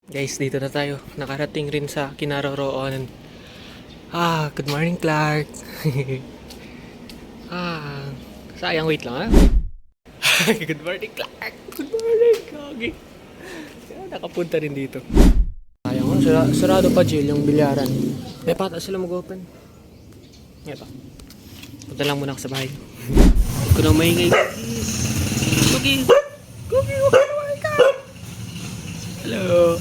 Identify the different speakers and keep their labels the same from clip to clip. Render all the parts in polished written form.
Speaker 1: Guys, dito na tayo. Nakarating rin sa kinaroroonan. Good morning, Clark. Sayang, wait lang ha. Good morning, Clark. Good morning, Gogi. Nakapunta rin dito. Sayang, sarado pa, Jill, yung bilyaran. May pata sila mag-open. Ito. Punta lang muna ako sa bahay. Hindi ko na maingay. Gogi! Gogi, welcome! Hello!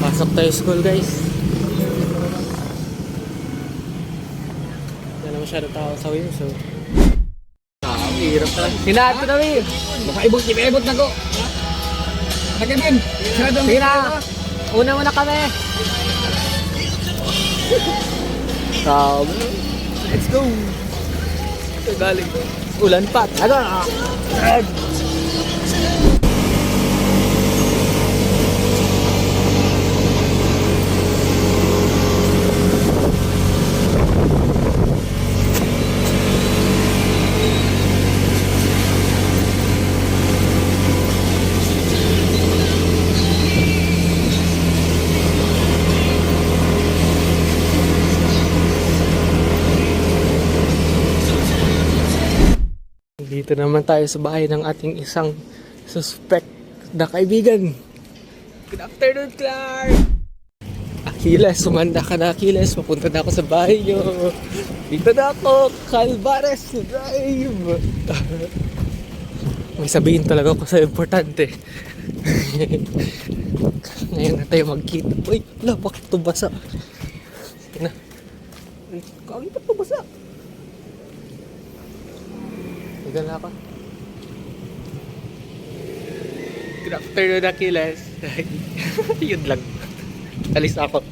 Speaker 1: Pasok tayo school, guys. Wala na masyado tao sa win, so... Ang hirap talaga. Hinato na, Will!
Speaker 2: Makaibot na ko. Nagkamin.
Speaker 1: Sige na! Una muna kami! Let's go! Ito galing ko. Ulan pa! Ano? Dito naman tayo sa bahay ng ating isang suspect na kaibigan. Good afternoon, Clark! Achilles, sumanda ka na, Achilles. Papunta na ako sa bahay nyo. Dito na ako, Calvares Drive. May sabihin talaga ako sa importante. Ngayon na tayo magkita. Uy, wala, bakit ito basa? Tingnan. Kagi pa ito basa? Higa na ako. Good afternoon, Achilles. Yun lang. Alis ako.